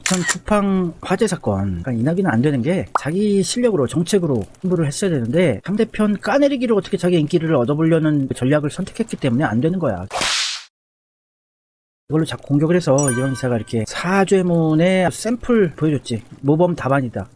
전 쿠팡 화재 사건, 그러니까 이낙연은 안 되는 게 자기 실력으로 정책으로 홍보를 했어야 되는데 상대편 까내리기로 어떻게 자기 인기를 얻어보려는 전략을 선택했기 때문에 안 되는 거야. 이걸로 자꾸 공격을 해서 이런 기사가 이렇게 사죄문의 샘플 보여줬지. 모범 답안이다.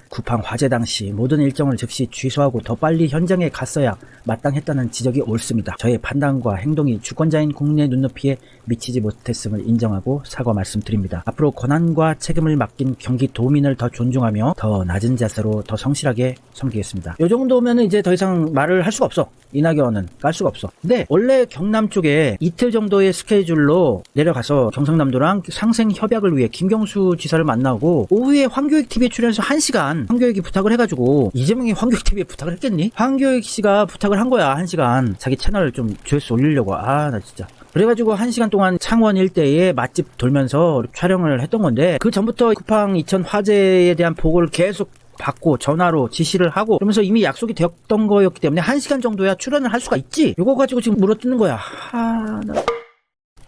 쿠팡 화재 당시 모든 일정을 즉시 취소하고 더 빨리 현장에 갔어야 마땅했다는 지적이 옳습니다. 저의 판단과 행동이 주권자인 국민의 눈높이에 미치지 못했음을 인정하고 사과 말씀드립니다. 앞으로 권한과 책임을 맡긴 경기도민을 더 존중하며 더 낮은 자세로 더 성실하게 섬기겠습니다. 이 정도면 이제 더 이상 말을 할 수가 없어. 이낙연은 깔 수가 없어. 근데 원래 경남 쪽에 이틀 정도의 스케줄로 내려가서 경상남도랑 상생 협약을 위해 김경수 지사를 만나고 오후에 황교익TV에 출연해서 1시간 황교익이 부탁을 해가지고 이재명이 황교익TV에 부탁을 했겠니? 황교익 씨가 부탁을 한 거야. 1시간 자기 채널을 좀 조회수 올리려고. 나 진짜. 그래가지고 1시간 동안 창원 일대에 맛집 돌면서 촬영을 했던 건데 그 전부터 쿠팡 이천 화재에 대한 보고를 계속 받고 전화로 지시를 하고 그러면서 이미 약속이 되었던 거였기 때문에 1시간 정도야 출연을 할 수가 있지. 요거 가지고 지금 물어뜯는 거야.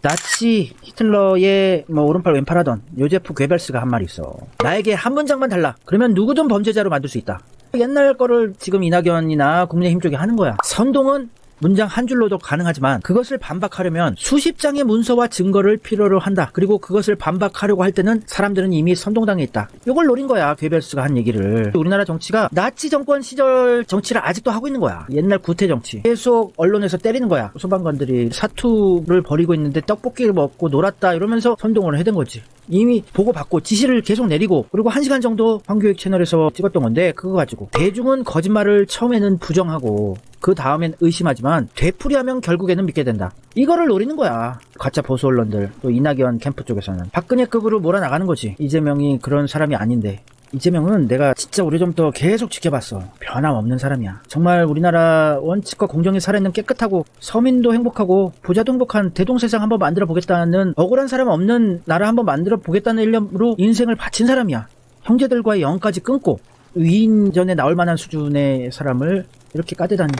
나치 히틀러의 오른팔 왼팔 하던 요제프 괴벨스가 한 말이 있어. 나에게 한 문장만 달라. 그러면 누구든 범죄자로 만들 수 있다. 옛날 거를 지금 이낙연이나 국민의힘 쪽이 하는 거야. 선동은 문장 한 줄로도 가능하지만 그것을 반박하려면 수십 장의 문서와 증거를 필요로 한다. 그리고 그것을 반박하려고 할 때는 사람들은 이미 선동당해 있다. 이걸 노린 거야. 괴벨스가 한 얘기를. 우리나라 정치가 나치 정권 시절 정치를 아직도 하고 있는 거야. 옛날 구태 정치. 계속 언론에서 때리는 거야. 소방관들이 사투를 벌이고 있는데 떡볶이를 먹고 놀았다 이러면서 선동을 해댄 거지. 이미 보고받고 지시를 계속 내리고 그리고 1시간 정도 황교익 채널에서 찍었던 건데 그거 가지고 대중은 거짓말을 처음에는 부정하고 그 다음엔 의심하지만 되풀이하면 결국에는 믿게 된다. 이거를 노리는 거야. 가짜 보수 언론들 또 이낙연 캠프 쪽에서는 박근혜급으로 몰아나가는 거지. 이재명이 그런 사람이 아닌데. 이재명은 내가 진짜 오래전부터 계속 지켜봤어. 변함없는 사람이야. 정말 우리나라 원칙과 공정이 살아있는 깨끗하고 서민도 행복하고 부자도 행복한 대동세상 한번 만들어 보겠다는 억울한 사람 없는 나라 한번 만들어 보겠다는 일념으로 인생을 바친 사람이야. 형제들과의 영까지 끊고 위인전에 나올 만한 수준의 사람을 이렇게 까대다니.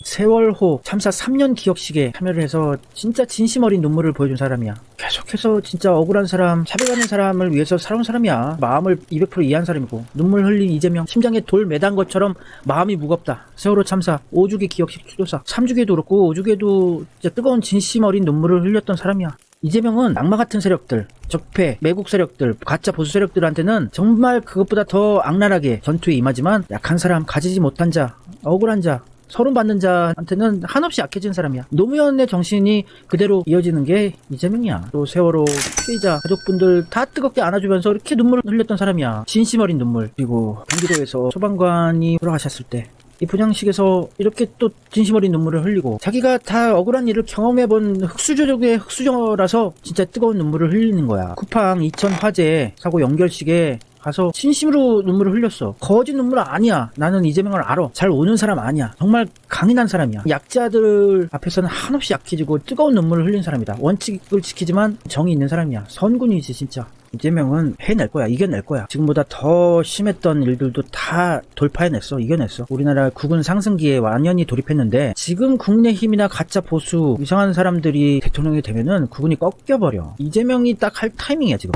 세월호 참사 3년 기억식에 참여를 해서 진짜 진심 어린 눈물을 보여준 사람이야. 계속해서 진짜 억울한 사람, 차별받는 사람을 위해서 살아온 사람이야. 마음을 200% 이해한 사람이고 눈물 흘린 이재명, 심장에 돌 매단 것처럼 마음이 무겁다. 세월호 참사 5주기 기억식 추도사 3주기에도 그렇고 5주기에도 진짜 뜨거운 진심 어린 눈물을 흘렸던 사람이야. 이재명은 악마 같은 세력들, 적폐, 매국 세력들, 가짜 보수 세력들한테는 정말 그것보다 더 악랄하게 전투에 임하지만 약한 사람, 가지지 못한 자, 억울한 자, 서름받는 자한테는 한없이 약해진 사람이야. 노무현의 정신이 그대로 이어지는 게 이재명이야. 또 세월호 피해자 가족분들 다 뜨겁게 안아주면서 이렇게 눈물을 흘렸던 사람이야. 진심 어린 눈물. 그리고 경기도에서 소방관이 돌아가셨을 때 이 분향식에서 이렇게 또 진심 어린 눈물을 흘리고 자기가 다 억울한 일을 경험해본 흑수저족의 흑수저라서 진짜 뜨거운 눈물을 흘리는 거야. 쿠팡 이천 화재 사고 연결식에 가서 진심으로 눈물을 흘렸어. 거짓 눈물 아니야. 나는 이재명을 알아. 잘 우는 사람 아니야. 정말 강인한 사람이야. 약자들 앞에서는 한없이 약해지고 뜨거운 눈물을 흘린 사람이다. 원칙을 지키지만 정이 있는 사람이야. 선군이지 진짜. 이재명은 해낼 거야. 이겨낼 거야. 지금보다 더 심했던 일들도 다 돌파해냈어. 이겨냈어. 우리나라 국군 상승기에 완연히 돌입했는데 지금 국내힘이나 가짜 보수 이상한 사람들이 대통령이 되면은 국군이 꺾여버려. 이재명이 딱 할 타이밍이야 지금.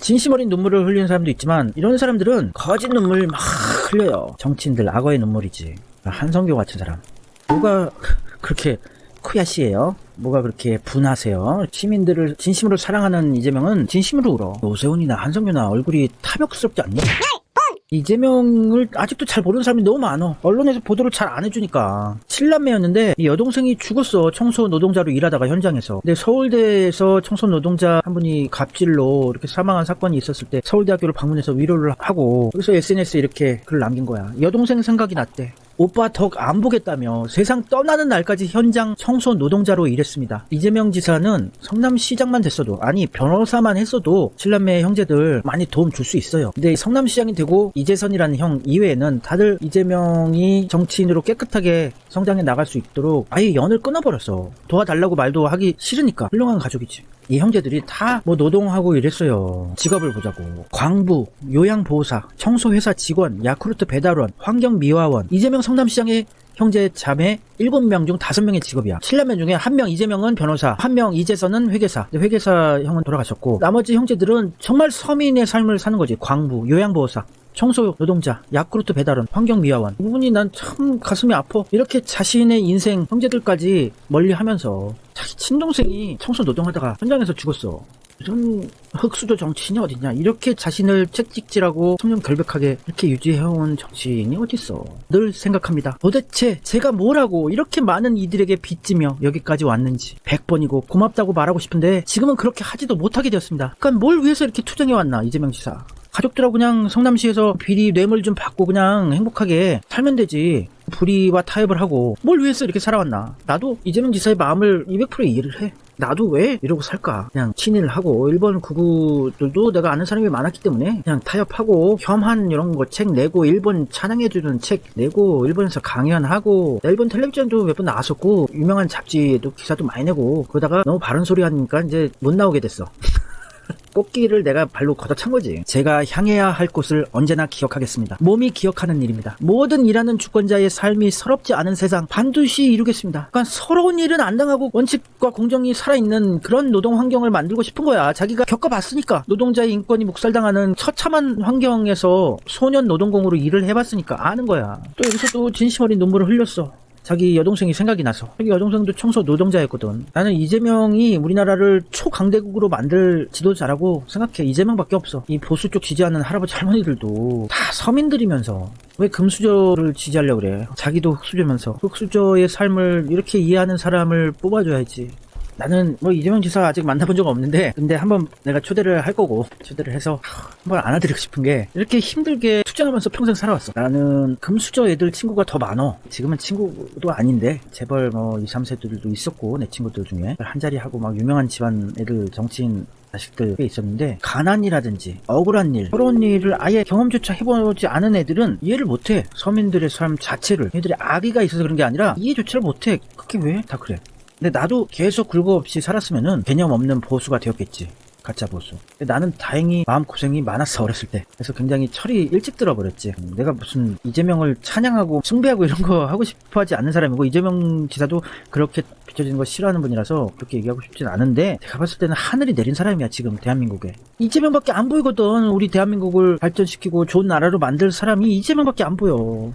진심 어린 눈물을 흘리는 사람도 있지만 이런 사람들은 거짓 눈물 막 흘려요. 정치인들 악어의 눈물이지. 한성교 같은 사람. 뭐가 그렇게 코야시예요? 뭐가 그렇게 분하세요? 시민들을 진심으로 사랑하는 이재명은 진심으로 울어. 오세훈이나 한성교나 얼굴이 탐욕스럽지 않니? 이재명을 아직도 잘 모르는 사람이 너무 많어. 언론에서 보도를 잘 안 해주니까. 7남매였는데 이 여동생이 죽었어. 청소 노동자로 일하다가 현장에서. 근데 서울대에서 청소 노동자 한 분이 갑질로 이렇게 사망한 사건이 있었을 때 서울대학교를 방문해서 위로를 하고 그래서 SNS에 이렇게 글을 남긴 거야. 여동생 생각이 났대. 오빠 덕 안 보겠다며 세상 떠나는 날까지 현장 청소 노동자로 일했습니다. 이재명 지사는 성남시장만 됐어도 아니 변호사만 했어도 7남매 형제들 많이 도움 줄 수 있어요. 근데 성남시장이 되고 이재선이라는 형 이외에는 다들 이재명이 정치인으로 깨끗하게 성장해 나갈 수 있도록 아예 연을 끊어버렸어. 도와달라고 말도 하기 싫으니까. 훌륭한 가족이지. 이 형제들이 다 뭐 노동하고 이랬어요. 직업을 보자고. 광부, 요양보호사, 청소회사 직원, 야쿠르트 배달원, 환경미화원, 이재명 성남시장의 형제 자매 7명 중 5명의 직업이야. 7남매 중에 1명 이재명은 변호사, 1명 이재선은 회계사. 회계사 형은 돌아가셨고 나머지 형제들은 정말 서민의 삶을 사는 거지. 광부, 요양보호사, 청소 노동자, 야쿠르트 배달원, 환경미화원. 이 부분이 난 참 가슴이 아파. 이렇게 자신의 인생 형제들까지 멀리하면서 자기 친동생이 청소 노동하다가 현장에서 죽었어. 이런 흑수저 정치인이 어딨냐. 이렇게 자신을 채찍질하고 청렴결백하게 이렇게 유지해온 정치인이 어딨어. 늘 생각합니다. 도대체 제가 뭐라고 이렇게 많은 이들에게 빚지며 여기까지 왔는지 100번이고 고맙다고 말하고 싶은데 지금은 그렇게 하지도 못하게 되었습니다. 그러니까 뭘 위해서 이렇게 투쟁해왔나 이재명 지사. 가족들하고 그냥 성남시에서 비리 뇌물 좀 받고 그냥 행복하게 살면 되지. 불의와 타협을 하고 뭘 위해서 이렇게 살아왔나. 나도 이재명 지사의 마음을 200% 이해를 해. 나도 왜 이러고 살까. 그냥 친일을 하고 일본 구구들도 내가 아는 사람이 많았기 때문에 그냥 타협하고 겸한 이런 거 책 내고 일본 찬양해주는 책 내고 일본에서 강연하고 일본 텔레비전도 몇 번 나왔었고 유명한 잡지도 기사도 많이 내고 그러다가 너무 바른 소리 하니까 이제 못 나오게 됐어. 꽃길을 내가 발로 걷어찬 거지. 제가 향해야 할 곳을 언제나 기억하겠습니다. 몸이 기억하는 일입니다. 모든 일하는 주권자의 삶이 서럽지 않은 세상 반드시 이루겠습니다. 그러니까 서러운 일은 안 당하고 원칙과 공정이 살아있는 그런 노동 환경을 만들고 싶은 거야. 자기가 겪어봤으니까. 노동자의 인권이 묵살당하는 처참한 환경에서 소년 노동공으로 일을 해봤으니까 아는 거야. 또 여기서 또 진심 어린 눈물을 흘렸어. 자기 여동생이 생각이 나서. 자기 여동생도 청소 노동자였거든. 나는 이재명이 우리나라를 초강대국으로 만들 지도자라고 생각해. 이재명밖에 없어. 이 보수 쪽 지지하는 할아버지 할머니들도 다 서민들이면서 왜 금수저를 지지하려고 그래. 자기도 흑수저면서 흑수저의 삶을 이렇게 이해하는 사람을 뽑아줘야지. 나는 뭐 이재명 지사 아직 만나본 적 없는데 근데 한번 내가 초대를 할 거고 초대를 해서 한번 안아드리고 싶은 게 이렇게 힘들게 투쟁하면서 평생 살아왔어. 나는 금수저 애들 친구가 더 많어. 지금은 친구도 아닌데 재벌 뭐 2, 3세들도 있었고 내 친구들 중에 한자리 하고 막 유명한 집안 애들 정치인 자식들 꽤 있었는데 가난이라든지 억울한 일, 서러운 일을 아예 경험조차 해보지 않은 애들은 이해를 못해. 서민들의 삶 자체를. 애들이 악의가 있어서 그런 게 아니라 이해조차를 못해. 그게 왜? 다 그래. 근데 나도 계속 굴곡 없이 살았으면은 개념 없는 보수가 되었겠지. 가짜 보수. 근데 나는 다행히 마음고생이 많았어 어렸을 때. 그래서 굉장히 철이 일찍 들어버렸지. 내가 무슨 이재명을 찬양하고 숭배하고 이런 거 하고 싶어 하지 않는 사람이고 이재명 지사도 그렇게 비춰지는 거 싫어하는 분이라서 그렇게 얘기하고 싶진 않은데 내가 봤을 때는 하늘이 내린 사람이야 지금 대한민국에. 이재명밖에 안 보이거든. 우리 대한민국을 발전시키고 좋은 나라로 만들 사람이 이재명밖에 안 보여.